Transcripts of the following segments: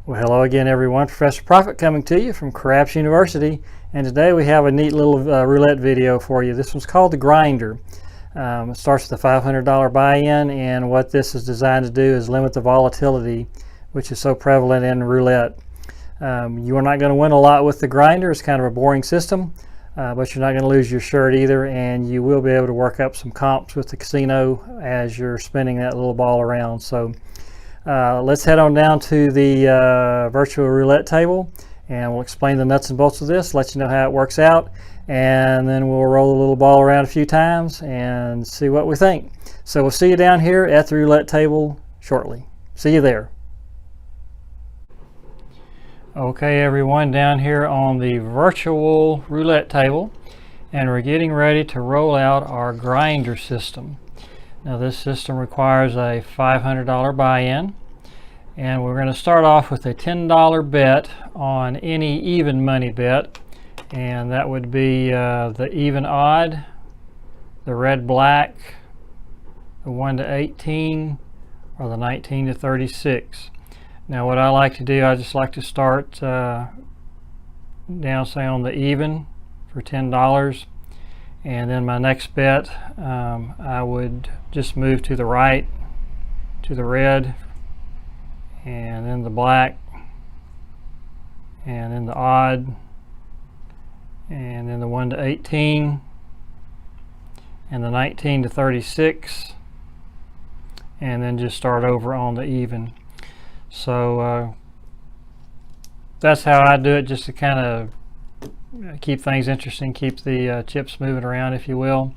Well, hello again, everyone. Professor Profit coming to you from Craps University, and today we have a neat little roulette video for you. This one's called the Grinder. It starts with a $500 buy-in, and what this is designed to do is limit the volatility, which is so prevalent in roulette. You are not going to win a lot with the Grinder. It's kind of a boring system, but you're not going to lose your shirt either, and you will be able to work up some comps with the casino as you're spinning that little ball around. So let's head on down to the virtual roulette table, and we'll explain the nuts and bolts of this, let you know how it works out, and then we'll roll the little ball around a few times and see what we think. So we'll see you down here at the roulette table shortly. See you there. Okay, everyone, down here on the virtual roulette table, and we're getting ready to roll out our Grinder system. Now this system requires a $500 buy-in, and we're going to start off with a $10 bet on any even money bet, and that would be the even odd, the red black, the 1 to 18, or the 19 to 36. Now what I like to do, I just like to start down, say on the even for $10. And then my next bet, I would just move to the right, to the red, and then the black, and then the odd, and then the 1 to 18, and the 19 to 36, and then just start over on the even. So that's how I do it, just to kind of keep things interesting, keep the chips moving around, if you will.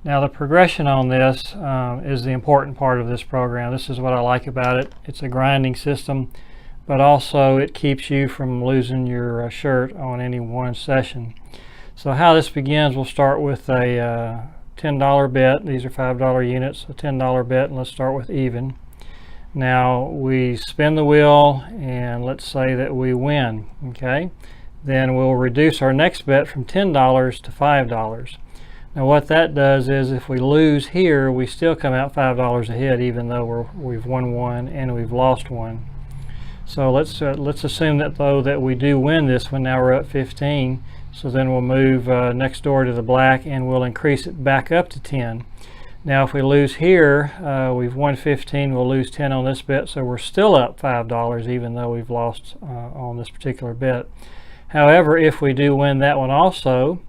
Now the progression on this is the important part of this program. This is what I like about it. It's a grinding system, but also it keeps you from losing your shirt on any one session. So how this begins, we'll start with a $10 bet. These are $5 units, a $10 bet, and let's start with even. Now we spin the wheel, and let's say that we win, okay? Then we'll reduce our next bet from $10 to $5. Now what that does is if we lose here, we still come out $5 ahead, even though we've won one and we've lost one. So let's assume that though that we do win this one. Now we're at 15. So then we'll move next door to the black, and we'll increase it back up to 10. Now if we lose here, we've won 15, we'll lose 10 on this bet, so we're still up $5 even though we've lost on this particular bet. However, if we do win that one also,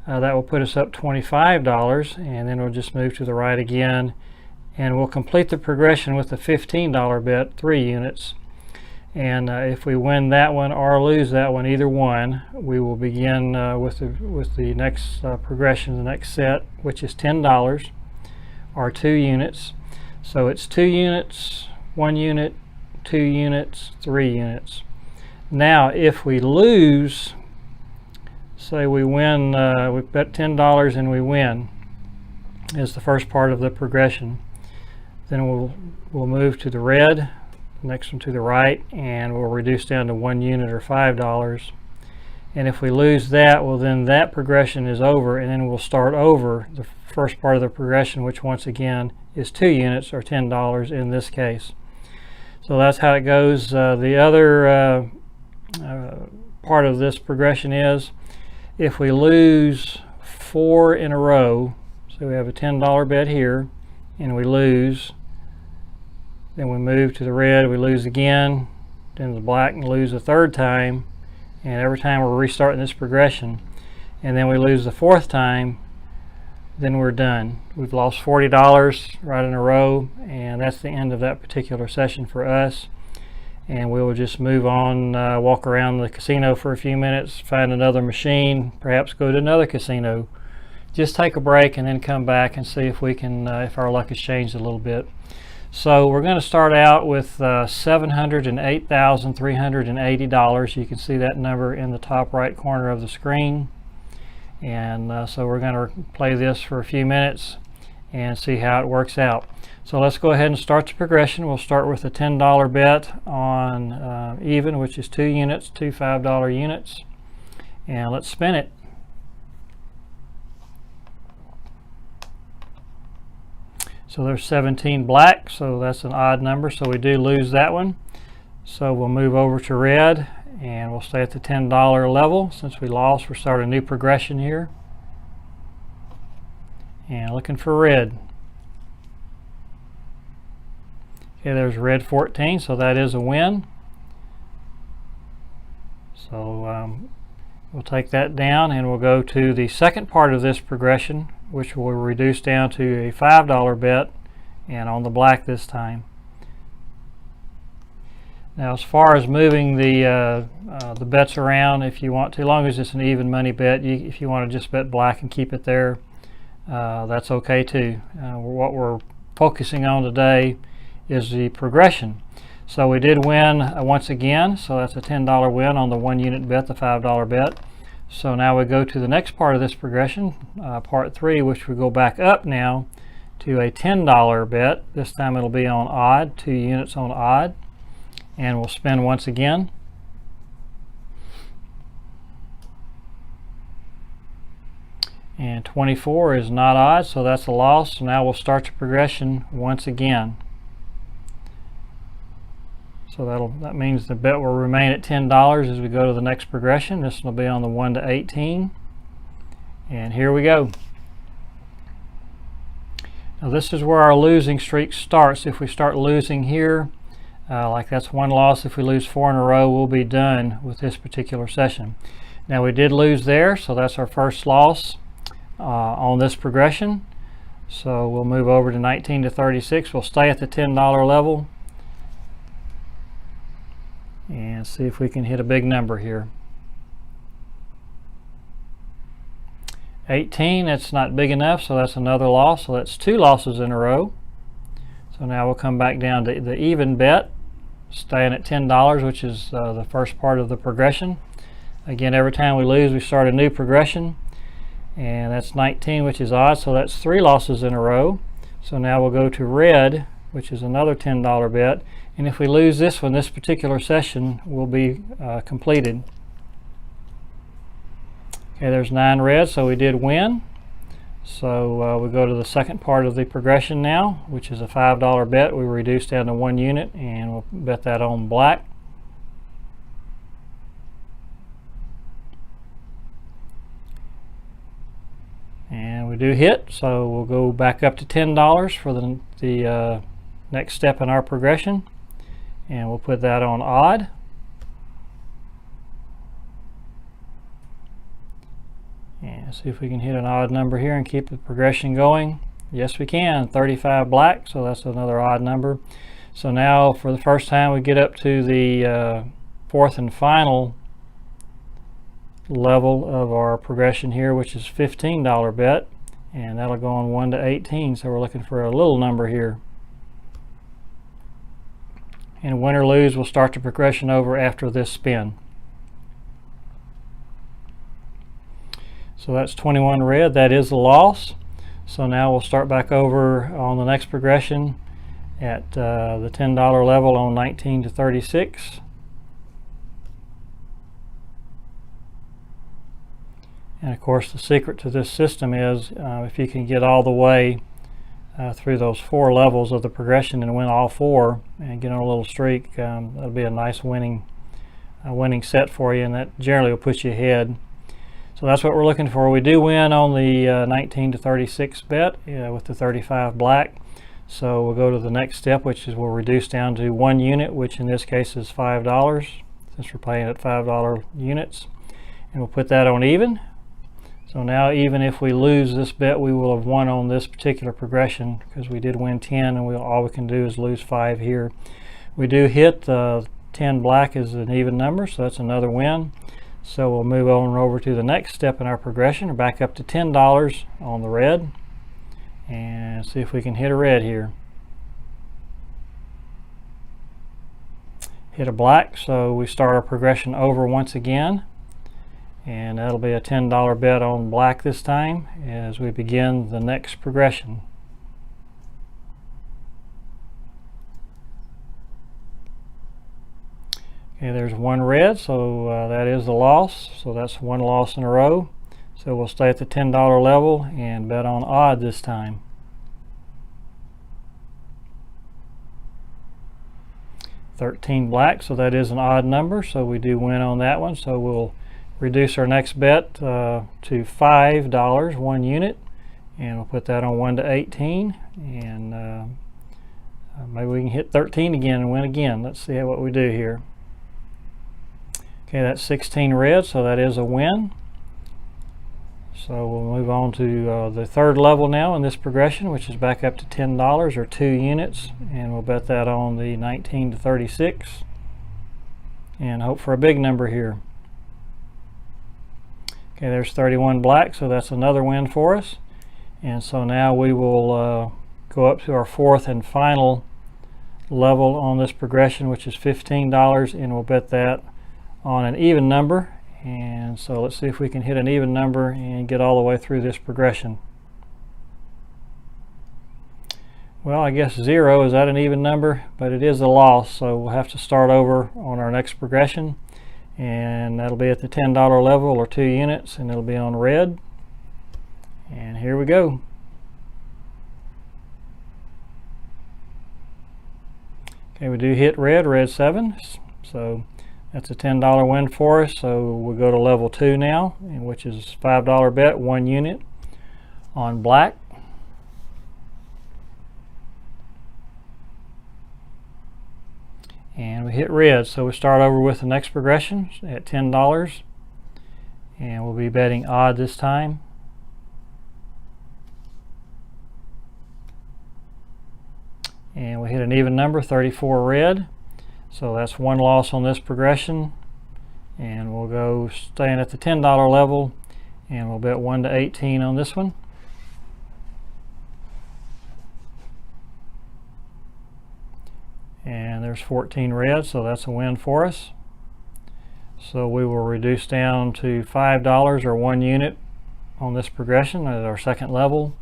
that will put us up $25, and then we'll just move to the right again, and we'll complete the progression with the $15 bet, 3 units. And if we win that one or lose that one, either one, we will begin with the next progression, the next set, which is $10 or 2 units. So it's 2 units, 1 unit, 2 units, 3 units. Now if we lose, say we win, we bet $10 and we win, is the first part of the progression. Then we'll move to the red, next one to the right, and we'll reduce down to 1 unit or $5. And if we lose that, well then that progression is over, and then we'll start over the first part of the progression, which once again is 2 units or $10 in this case. So that's how it goes. The other part of this progression is if we lose 4 in a row, so we have a $10 bet here and we lose, then we move to the red, we lose again, then the black and lose a 3rd time, and every time we're restarting this progression, and then we lose the 4th time, then we're done. We've lost $40 right in a row, and that's the end of that particular session for us. And we will just move on, walk around the casino for a few minutes, find another machine, perhaps go to another casino. Just take a break and then come back and see if we can, if our luck has changed a little bit. So we're going to start out with $708,380. You can see that number in the top right corner of the screen. And so we're going to play this for a few minutes and see how it works out. So let's go ahead and start the progression. We'll start with a $10 bet on even, which is 2 units, 2 $5 units, and let's spin it. So there's 17 black, so that's an odd number, so we do lose that one. So we'll move over to red and we'll stay at the $10 level. Since we lost, we'll start a new progression here. And looking for red. Okay, there's red 14, so that is a win. So we'll take that down and we'll go to the second part of this progression, which will reduce down to a $5 bet and on the black this time. Now, as far as moving the bets around, if you want to, as long as it's an even money bet, if you want to just bet black and keep it there, that's okay too. What we're focusing on today is the progression. So we did win once again, so that's a $10 win on the 1 unit bet, the $5 bet. So now we go to the next part of this progression, part 3, which we go back up now to a $10 bet. This time it'll be on odd, 2 units on odd. And we'll spin once again. And 24 is not odd, so that's a loss. So now we'll start the progression once again. So that means the bet will remain at $10 as we go to the next progression. This will be on the 1 to 18. And here we go. Now this is where our losing streak starts. If we start losing here, like that's 1 loss. If we lose 4 in a row, we'll be done with this particular session. Now we did lose there, so that's our first loss on this progression. So we'll move over to 19 to 36. We'll stay at the $10 level and see if we can hit a big number here. 18, that's not big enough, so that's another loss. So that's 2 losses in a row. So now we'll come back down to the even bet, staying at $10, which is the first part of the progression. Again, every time we lose, we start a new progression. And that's 19, which is odd, so that's 3 losses in a row. So now we'll go to red, which is another $10 bet. And if we lose this one, this particular session will be completed. Okay, there's 9 red, so we did win. So we go to the second part of the progression now, which is a $5 bet. We reduce down to 1 unit and we'll bet that on black. And we do hit, so we'll go back up to $10 for the next step in our progression. And we'll put that on odd. And see if we can hit an odd number here and keep the progression going. Yes, we can. 35 black, so that's another odd number. So now for the first time we get up to the fourth and final level of our progression here, which is $15 bet, and that'll go on 1 to 18. So we're looking for a little number here. And win or lose, we'll start the progression over after this spin. So that's 21 red, that is the loss. So now we'll start back over on the next progression at the $10 level on 19 to 36. And of course the secret to this system is if you can get all the way through those 4 levels of the progression and win all 4 and get on a little streak, that'll be a nice winning set for you, and that generally will put you ahead. So that's what we're looking for. We do win on the 19 to 36 bet with the 35 black. So we'll go to the next step, which is we'll reduce down to 1 unit, which in this case is $5, since we're playing at $5 units. And we'll put that on even. So now even if we lose this bet, we will have won on this particular progression because we did win 10, and all we can do is lose 5 here. We do hit 10 black is an even number, so that's another win. So we'll move on over to the next step in our progression, back up to $10 on the red, and see if we can hit a red here. Hit a black, so we start our progression over once again, and that'll be a $10 bet on black this time as we begin the next progression. Okay, there's 1 red, so that is the loss. So that's 1 loss in a row. So we'll stay at the $10 level and bet on odd this time. 13 black, so that is an odd number, so we do win on that one. So we'll reduce our next bet to $5, 1 unit, and we'll put that on 1 to 18, and maybe we can hit 13 again and win again. Let's see what we do here. Okay, that's 16 red, so that is a win. So we'll move on to the third level now in this progression, which is back up to $10 or 2 units, and we'll bet that on the 19 to 36 and hope for a big number here. Okay, there's 31 black, so that's another win for us. And so now we will go up to our fourth and final level on this progression, which is $15, and we'll bet that on an even number. And so let's see if we can hit an even number and get all the way through this progression. Well, I guess 0 is that an even number, but it is a loss, so we'll have to start over on our next progression, and that'll be at the $10 level or 2 units, and it'll be on red. And here we go. Okay, we do hit red 7, so that's a $10 win for us. So we'll go to level 2 now, which is $5 bet, 1 unit on black. And we hit red, so we start over with the next progression at $10, and we'll be betting odd this time. And we hit an even number, 34 red, so that's 1 loss on this progression, and we'll go staying at the $10 level, and we'll bet 1 to 18 on this one. And there's 14 red, so that's a win for us. So we will reduce down to $5 or 1 unit on this progression at our second level.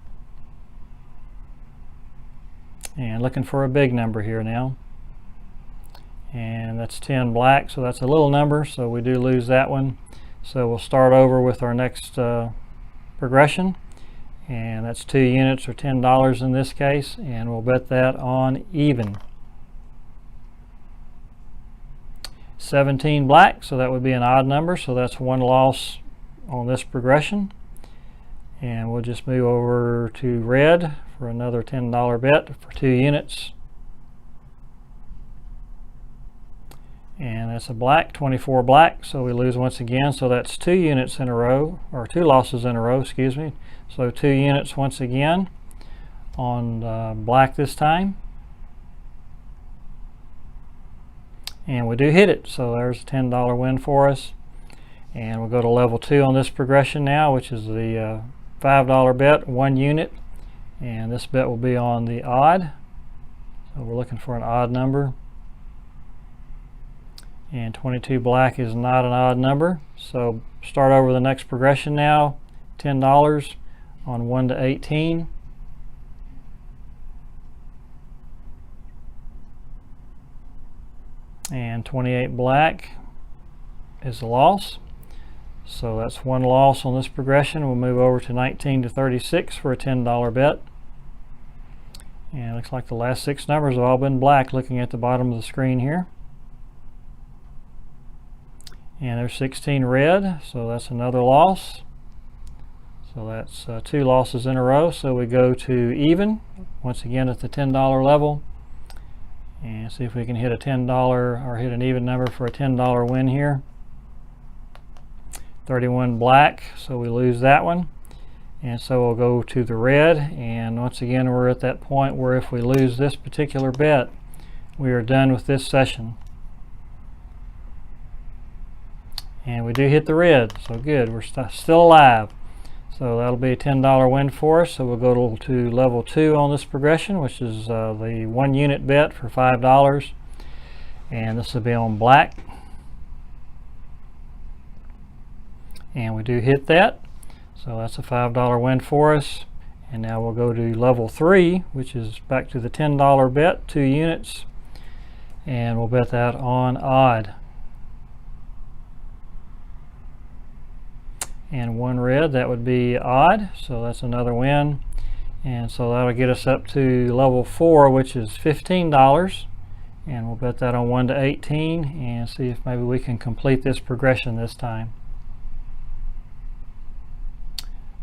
And looking for a big number here now. And that's 10 black, so that's a little number, so we do lose that one. So we'll start over with our next progression. And that's 2 units or $10 in this case, and we'll bet that on even. 17 black, so that would be an odd number, so that's 1 loss on this progression. And we'll just move over to red for another $10 bet for 2 units. And that's a black, 24 black, so we lose once again, so that's 2 units in a row, or 2 losses in a row, excuse me. So 2 units once again on black this time. And we do hit it, so there's a $10 win for us. And we'll go to level 2 on this progression now, which is the $5 bet, 1 unit. And this bet will be on the odd. So we're looking for an odd number. And 22 black is not an odd number. So start over the next progression now, $10 on 1 to 18. And 28 black is a loss, so that's 1 loss on this progression. We'll move over to 19 to 36 for a $10 bet, and it looks like the last 6 numbers have all been black looking at the bottom of the screen here. And there's 16 red, so that's another loss, so that's 2 losses in a row. So we go to even once again at the $10 level, and see if we can hit a $10 or hit an even number for a $10 win here. 31 black, so we lose that one. And so we'll go to the red, and once again we're at that point where if we lose this particular bet, we are done with this session. And we do hit the red, so good, we're still alive. So that'll be a $10 win for us. So we'll go to level 2 on this progression, which is the 1 unit bet for $5. And this will be on black. And we do hit that. So that's a $5 win for us. And now we'll go to level 3, which is back to the $10 bet, 2 units. And we'll bet that on odd. And 1 red, that would be odd, so that's another win. And so that'll get us up to level 4, which is $15, And we'll bet that on 1 to 18 and see if maybe we can complete this progression this time.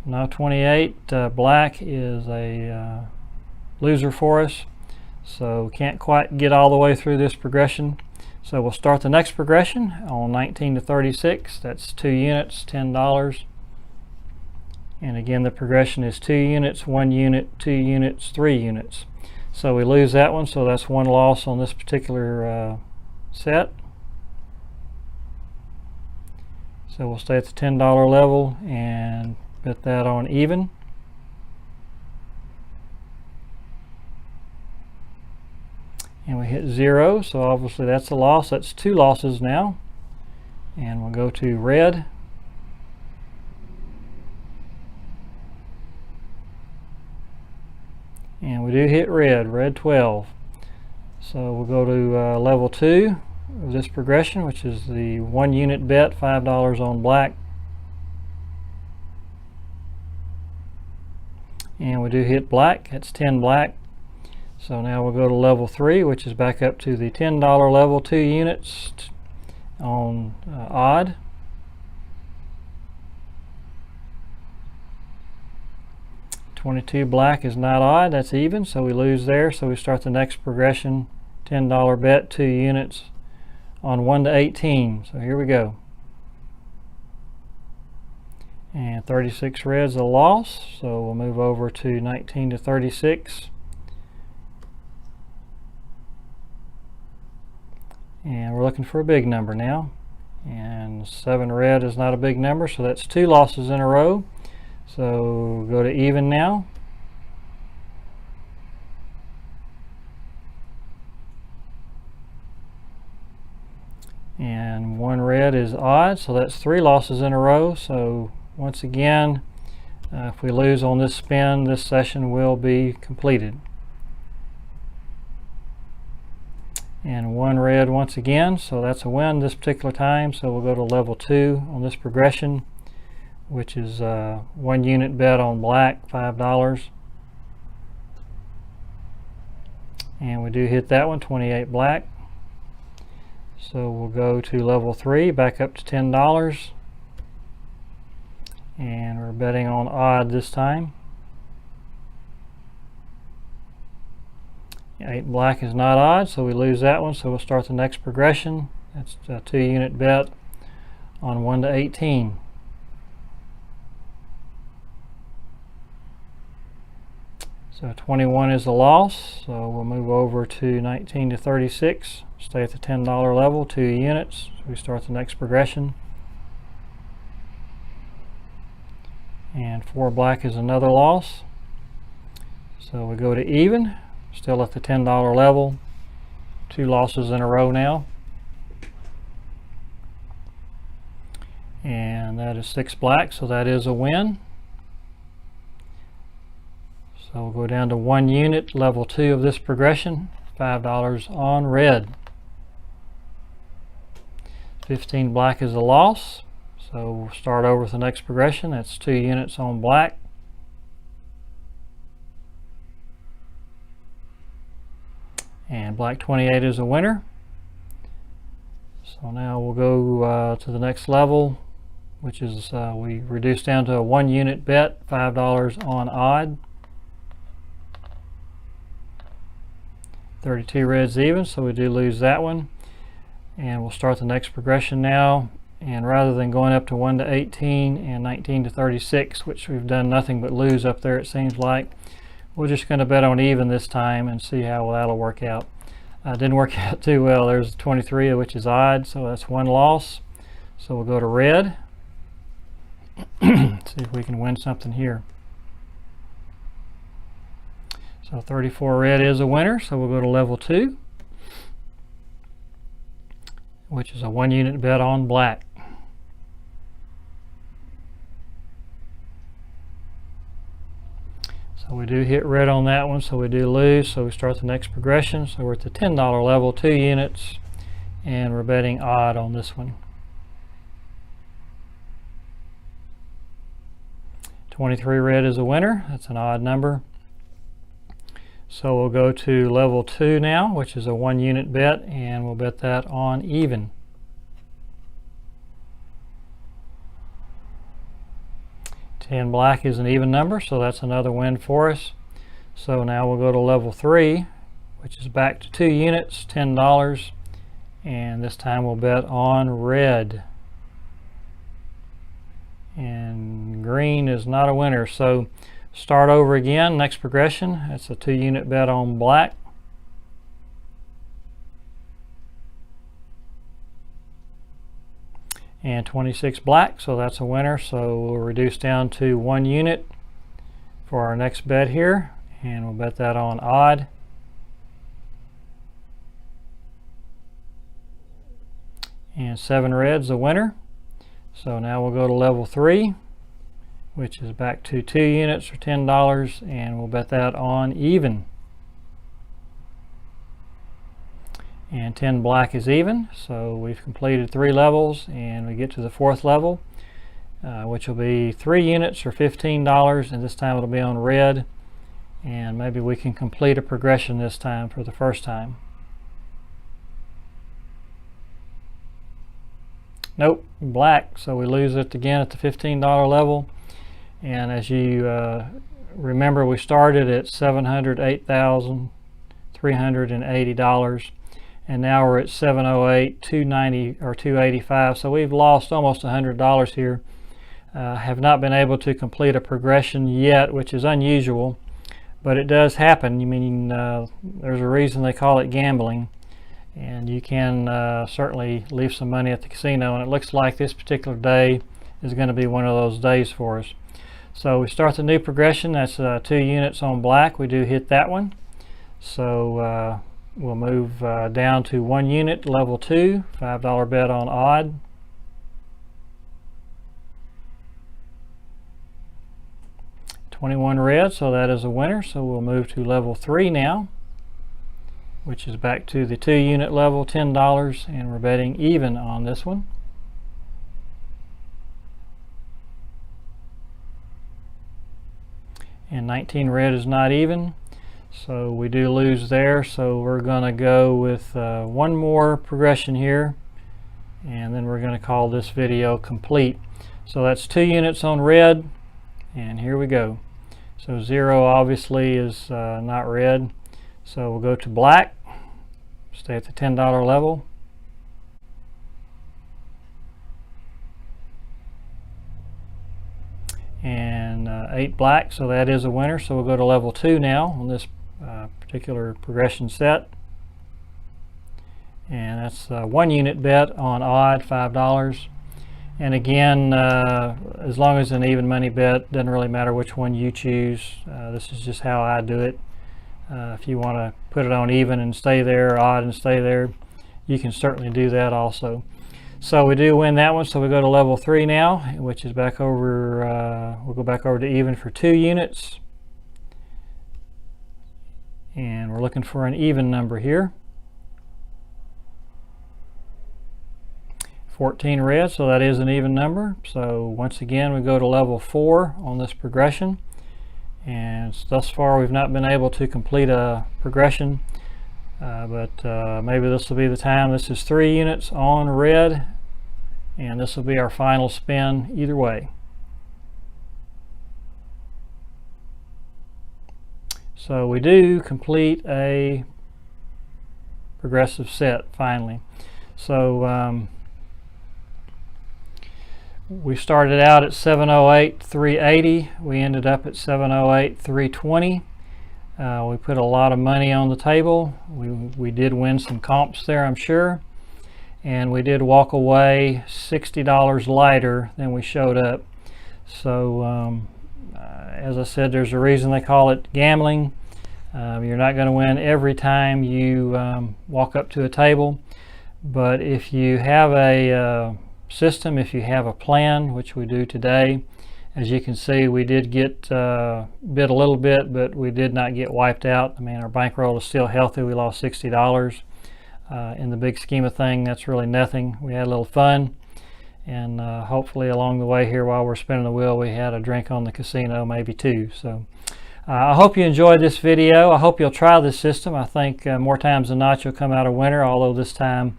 Now 28, black is a loser for us, so can't quite get all the way through this progression. So we'll start the next progression on 19 to 36. That's 2 units, $10. And again, the progression is 2 units, 1 unit, 2 units, 3 units. So we lose that one, so that's one loss on this particular set. So we'll stay at the $10 level and bet that on even. And we hit 0, so obviously that's a loss. That's 2 losses now. And we'll go to red. And we do hit red 12. So we'll go to level 2 of this progression, which is the 1 unit bet, $5 on black. And we do hit black, that's 10 black. So now we'll go to level 3, which is back up to the $10 level, 2 units on odd. $22 black is not odd, that's even, so we lose there. So we start the next progression, $10 bet, 2 units on 1 to 18. So here we go. And 36 red's a loss, so we'll move over to 19 to 36. And we're looking for a big number now. And 7 red is not a big number, so that's 2 losses in a row. So go to even now. And 1 red is odd, so that's 3 losses in a row. So once again, if we lose on this spin, this session will be completed. And 1 red once again, so that's a win this particular time. So we'll go to level 2 on this progression, which is 1 unit bet on black, $5. And we do hit that one, 28 black. So we'll go to level 3, back up to $10. And we're betting on odd this time. 8 black is not odd, so we lose that one. So we'll start the next progression. That's a 2 unit bet on 1 to 18. So 21 is a loss, so we'll move over to 19 to 36. Stay at the $10 level, 2 units. So we start the next progression. And 4 black is another loss. So we go to even, still at the $10 level, 2 losses in a row now. And that is 6 black, so that is a win. So we'll go down to 1 unit, level 2 of this progression, $5 on red. 15 black is a loss, so we'll start over with the next progression. That's 2 units on black. And black 28 is a winner. So now we'll go to the next level, which is we reduce down to a 1 unit bet, $5 on odd. 32 red's even, so we do lose that one. And we'll start the next progression now. And rather than going up to 1 to 18 and 19 to 36, which we've done nothing but lose up there, it seems like, we're just going to bet on even this time and see how that'll work out. Didn't work out too well. There's 23, which is odd, so that's 1 loss. So we'll go to red. See if we can win something here. So 34 red is a winner, so we'll go to level 2, which is a 1 unit bet on black. So we do hit red on that one, so we do lose, so we start the next progression. So we're at the $10 level, 2 units, and we're betting odd on this one. 23 red is a winner, that's an odd number. So we'll go to level 2 now, which is a 1 unit bet, and we'll bet that on even. $10 black is an even number, so that's another win for us. So now we'll go to level 3, which is back to 2 units, $10, and this time we'll bet on red. And green is not a winner, so start over again. Next progression, that's a 2 unit bet on black. And 26 black, so that's a winner. So we'll reduce down to 1 unit for our next bet here, and we'll bet that on odd. And 7 red's a winner. So now we'll go to level 3, which is back to 2 units for $10, and we'll bet that on even. And 10 black is even, so we've completed 3 levels, and we get to the 4th level, which will be 3 units for $15, and this time it'll be on red, and maybe we can complete a progression this time for the first time. Nope, black, so we lose it again at the $15 level. And as you remember, we started at $708,380, and now we're at $708,290 or $285. So we've lost almost $100 here. Have not been able to complete a progression yet, which is unusual, but it does happen. I mean, there's a reason they call it gambling. And you can certainly leave some money at the casino, and it looks like this particular day is going to be one of those days for us. So we start the new progression. That's 2 units on black. We do hit that one. So we'll move down to 1 unit, level 2, $5 bet on odd. $21 red, so that is a winner. So we'll move to level 3 now, which is back to the 2 unit level, $10, and we're betting even on this one. And 19 red is not even, so we do lose there. So we're going to go with 1 more progression here, and then we're going to call this video complete. So that's 2 units on red, and here we go. So 0 obviously is not red. So we'll go to black, stay at the $10 level. And 8 black, so that is a winner. So we'll go to level 2 now on this particular progression set. And that's a 1 unit bet on odd, $5. And again, as long as an even money bet, doesn't really matter which one you choose. This is just how I do it. If you want to put it on even and stay there, odd and stay there, you can certainly do that also. So we do win that one, so we go to level 3 now, which is back over, we'll go back over to even for 2 units. And we're looking for an even number here. 14 red, so that is an even number. So once again, we go to level 4 on this progression. And thus far we've not been able to complete a progression, but maybe this will be the time. This is 3 units on red, and this will be our final spin either way. So we do complete a progressive set finally. So we started out at $708,380. We ended up at $708,320. We put a lot of money on the table. We did win some comps there, I'm sure. And we did walk away $60 lighter than we showed up. So as I said, there's a reason they call it gambling. You're not going to win every time you walk up to a table. But if you have a system, if you have a plan, which we do today, as you can see, we did get bit a little bit, but we did not get wiped out. I mean, our bankroll is still healthy. We lost $60. In the big scheme of things, that's really nothing. We had a little fun, and hopefully along the way here while we're spinning the wheel, we had a drink on the casino, maybe 2. So I hope you enjoyed this video. I hope you'll try this system. I think more times than not you'll come out a winner, although this time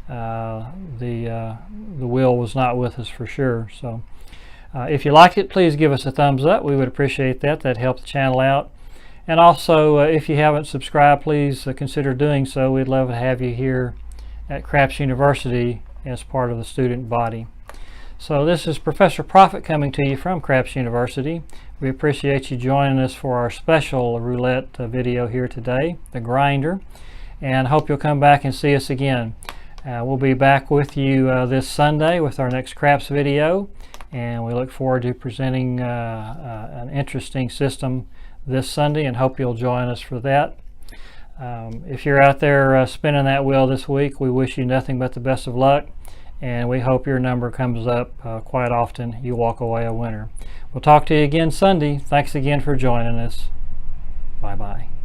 the wheel was not with us for sure. So if you liked it, please give us a thumbs up. We would appreciate that. That'd help the channel out. And also, if you haven't subscribed, please consider doing so. We'd love to have you here at Craps University as part of the student body. So this is Professor Profit coming to you from Craps University. We appreciate you joining us for our special roulette video here today, the grinder, and hope you'll come back and see us again. We'll be back with you this Sunday with our next craps video, and we look forward to presenting an interesting system this Sunday, and hope you'll join us for that. If you're out there spinning that wheel this week, we wish you nothing but the best of luck, and we hope your number comes up quite often. You walk away a winner. We'll talk to you again Sunday. Thanks again for joining us. Bye-bye.